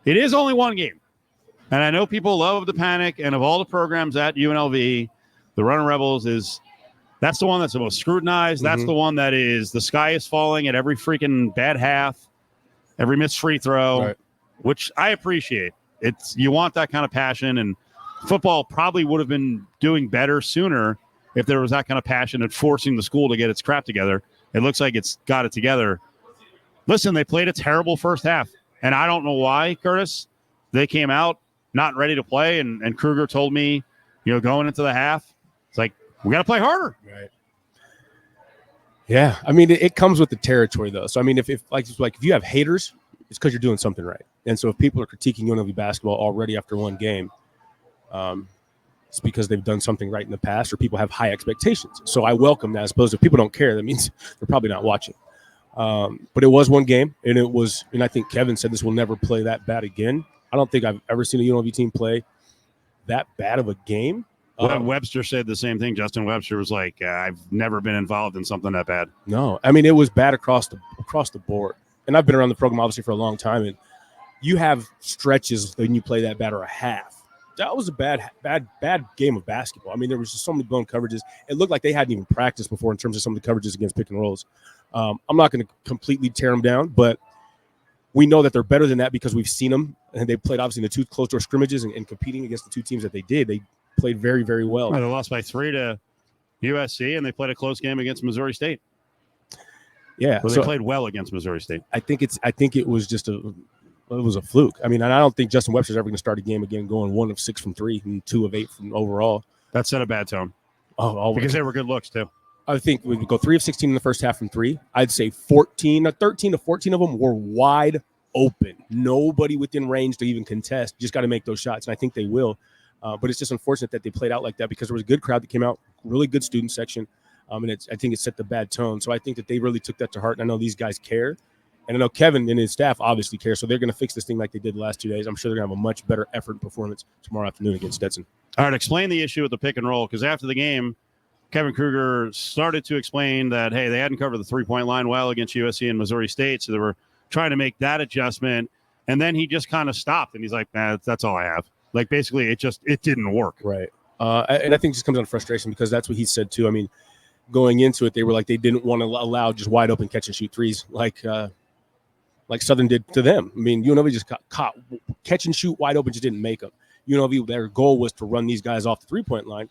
It is only one game. And I know people love the panic, and of all the programs at UNLV, the Runnin Rebels that's the one that's the most scrutinized. That's the one that is the sky is falling at every freaking bad half, every missed free throw, which I appreciate. You want that kind of passion, and football probably would have been doing better sooner if there was that kind of passion and forcing the school to get its crap together. It looks like it's got it together. Listen, they played a terrible first half, and I don't know why, Curtis. They came out not ready to play, and Kruger told me, going into the half, it's like, we got to play harder. Right. Yeah. I mean, it comes with the territory, though. So, I mean, if you have haters, it's because you're doing something right. And so if people are critiquing UNLV basketball already after one game, it's because they've done something right in the past, or people have high expectations. So I welcome that. As opposed to if people don't care, that means they're probably not watching. But it was one game, and I think Kevin said this will never play that bad again. I don't think I've ever seen a UNLV team play that bad of a game. Webster said the same thing. Justin Webster was like, I've never been involved in something that bad. No, I mean, it was bad across the board. And I've been around the program, obviously, for a long time. And you have stretches when you play that bad, or a half. That was a bad game of basketball. I mean, there was just so many blown coverages. It looked like they hadn't even practiced before in terms of some of the coverages against pick and rolls. I'm not going to completely tear them down, but we know that they're better than that because we've seen them. And they played, obviously, in the two close-door scrimmages and competing against the two teams that they did. They played very, very well. They lost by 3 to USC, and they played a close game against Missouri State. Yeah, they played well against Missouri State. I think it was just it was a fluke. I mean, and I don't think Justin Webster's ever going to start a game again going 1 of 6 from 3 and 2 of 8 from overall. That set a bad tone. Because they were good looks too. I think we would go 3 of 16 in the first half from 3. I'd say 13 to 14 of them were wide open. Nobody within range to even contest. Just got to make those shots, and I think they will. But it's just unfortunate that they played out like that because there was a good crowd that came out, really good student section, and I think it set the bad tone. So I think that they really took that to heart, and I know these guys care. And I know Kevin and his staff obviously care, so they're going to fix this thing like they did the last 2 days. I'm sure they're going to have a much better effort and performance tomorrow afternoon against Stetson. All right, explain the issue with the pick and roll, because after the game, Kevin Kruger started to explain that, hey, they hadn't covered the three-point line well against USC and Missouri State, so they were trying to make that adjustment. And then he just kind of stopped, and he's like, that's all I have. Like, basically, it didn't work. Right. And I think it just comes out of frustration because that's what he said, too. I mean, going into it, they were like they didn't want to allow just wide-open catch-and-shoot threes like Southern did to them. I mean, UNLV just got caught catch-and-shoot wide open, just didn't make them. UNLV, their goal was to run these guys off the three-point line.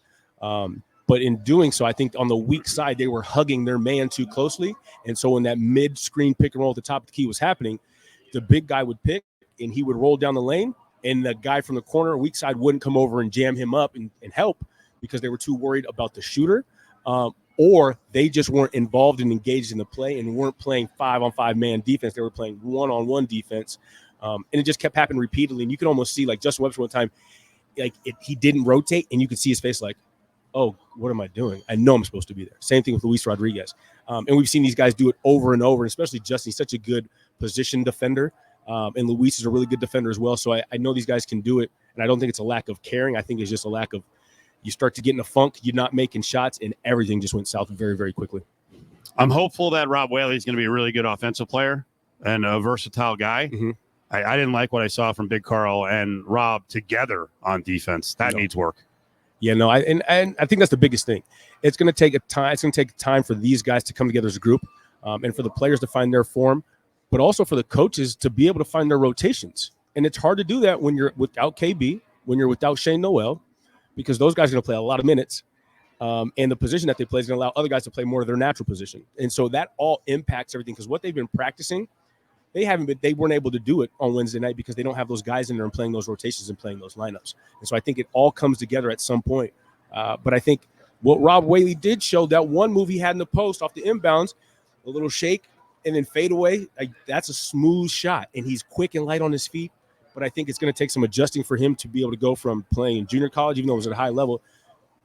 But in doing so, I think on the weak side, they were hugging their man too closely. And so when that mid-screen pick and roll at the top of the key was happening, the big guy would pick, and he would roll down the lane, and the guy from the corner, weak side, wouldn't come over and jam him up and help because they were too worried about the shooter, or they just weren't involved and engaged in the play and weren't playing 5-on-5 man defense. They were playing 1-on-1 defense, and it just kept happening repeatedly. And you can almost see, like Justin Webster one time, he didn't rotate, and you could see his face like, oh, what am I doing? I know I'm supposed to be there. Same thing with Luis Rodriguez. And we've seen these guys do it over and over, and especially Justin. He's such a good position defender. And Luis is a really good defender as well. So I know these guys can do it. And I don't think it's a lack of caring. I think it's just a lack of, you start to get in a funk, you're not making shots, and everything just went south very, very quickly. I'm hopeful that Rob Whaley is going to be a really good offensive player and a versatile guy. Mm-hmm. I didn't like what I saw from Big Carl and Rob together on defense. That needs work. Yeah, no, and I think that's the biggest thing. It's going to take time. It's going to take time for these guys to come together as a group, and for the players to find their form, but also for the coaches to be able to find their rotations. And it's hard to do that when you're without KB, when you're without Shane Noel, because those guys are going to play a lot of minutes, and the position that they play is going to allow other guys to play more of their natural position. And so that all impacts everything, because what they've been practicing, they weren't able to do it on Wednesday night because they don't have those guys in there and playing those rotations and playing those lineups. And so I think it all comes together at some point. But I think what Rob Whaley did show, that one move he had in the post off the inbounds, a little shake and then fade away, that's a smooth shot. And he's quick and light on his feet. But I think it's going to take some adjusting for him to be able to go from playing junior college, even though it was at a high level,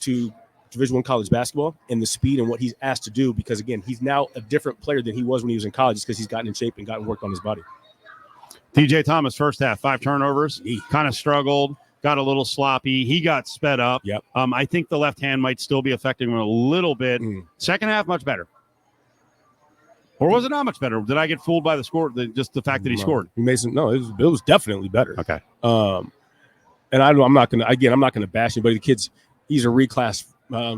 to Division I college basketball, and the speed and what he's asked to do, because, again, he's now a different player than he was when he was in college, because he's gotten in shape and gotten work on his body. DJ Thomas, first half, 5 turnovers. He kind of struggled, got a little sloppy. He got sped up. Yep. I think the left hand might still be affecting him a little bit. Second half, much better. Or was it not much better? Did I get fooled by the score? Just the fact that he scored? He made some. No, it was definitely better. Okay. And I'm not gonna bash him, but the kid's he's a reclass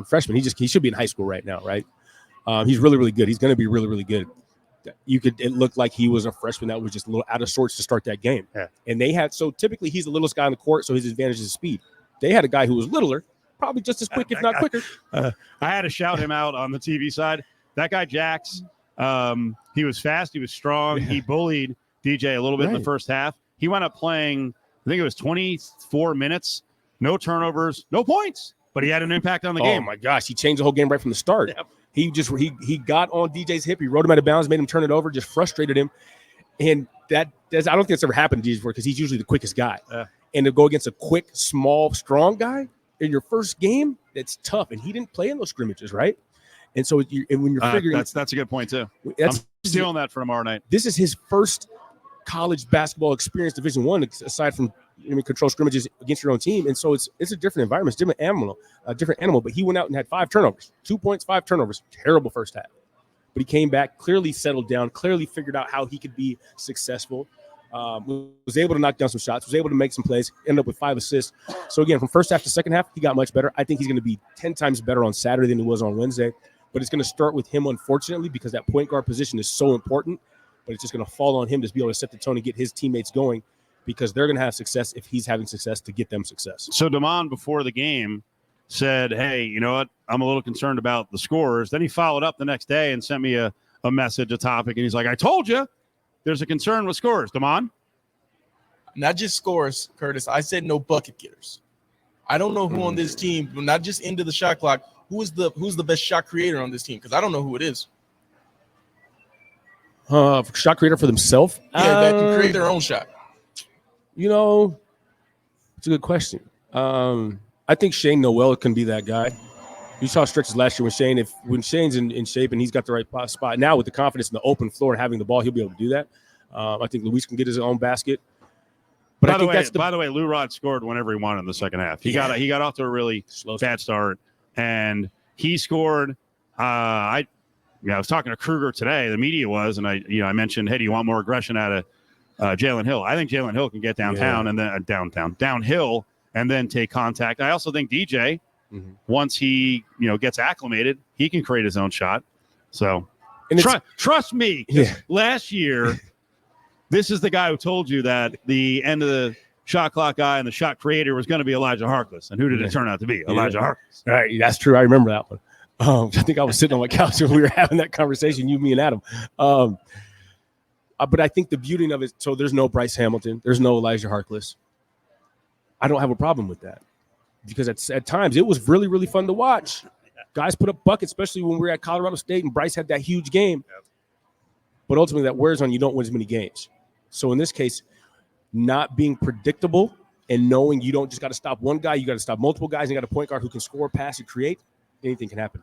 freshman. He should be in high school right now, right? He's really, really good. He's going to be really, really good. It looked like he was a freshman that was just a little out of sorts to start that game. Yeah. And typically he's the littlest guy on the court, so his advantage is speed. They had a guy who was littler, probably just as quick, if not quicker. I had to shout him out on the TV side. That guy, Jax, he was fast. He was strong. Yeah. He bullied DJ a little bit in the first half. He wound up playing, I think it was 24 minutes, no turnovers, no points, but he had an impact on the game. Oh, my gosh. He changed the whole game right from the start. Yep. He got on DJ's hip. He rode him out of bounds, made him turn it over, just frustrated him. And I don't think it's ever happened to DJ before because he's usually the quickest guy. And to go against a quick, small, strong guy in your first game, that's tough. And he didn't play in those scrimmages, right? And so when you're figuring – that's a good point, too. I'm stealing that for tomorrow night. This is his first college basketball experience, Division I, aside from control scrimmages against your own team. And so it's a different environment. It's a different animal. But he went out and had 5 turnovers, 2 points, 5 turnovers. Terrible first half. But he came back, clearly settled down, clearly figured out how he could be successful. Was able to knock down some shots, was able to make some plays, ended up with 5 assists. So, again, from first half to second half, he got much better. I think he's going to be 10 times better on Saturday than he was on Wednesday. But it's going to start with him, unfortunately, because that point guard position is so important. But it's just going to fall on him to be able to set the tone and get his teammates going because they're going to have success if he's having success to get them success. So Damon, before the game, said, hey, you know what? I'm a little concerned about the scores. Then he followed up the next day and sent me a message, a topic, and he's like, I told you there's a concern with scores. Damon? Not just scores, Curtis. I said no bucket getters. I don't know who on this team, not just into the shot clock, who's the best shot creator on this team because I don't know who it is. Shot creator for themselves? Yeah, that can create their own shot. You know, it's a good question. I think Shane Noel can be that guy. You saw stretches last year when Shane's in shape and he's got the right spot. Now with the confidence in the open floor and having the ball, he'll be able to do that. I think Luis can get his own basket. But by the way, Lou Rod scored whenever he wanted in the second half. He got off to a really bad start, and he scored. I was talking to Kruger today. The media was, and I mentioned, hey, do you want more aggression out of Jalen Hill? I think Jalen Hill can get downtown and then downhill and then take contact. I also think DJ, once he gets acclimated, he can create his own shot. So trust me. Last year, this is the guy who told you that the end of the shot clock guy and the shot creator was going to be Elijah Harkless. And who did it turn out to be? Elijah Harkless. All right, that's true. I remember that one. I think I was sitting on my couch when we were having that conversation, you, me, and Adam. But I think the beauty of it, so there's no Bryce Hamilton. There's no Elijah Harkless. I don't have a problem with that because at times it was really, really fun to watch. Guys put up buckets, especially when we were at Colorado State and Bryce had that huge game. Yep. But ultimately that wears on you don't win as many games. So in this case, not being predictable and knowing you don't just got to stop one guy, you got to stop multiple guys, and you got a point guard who can score, pass, and create, anything can happen.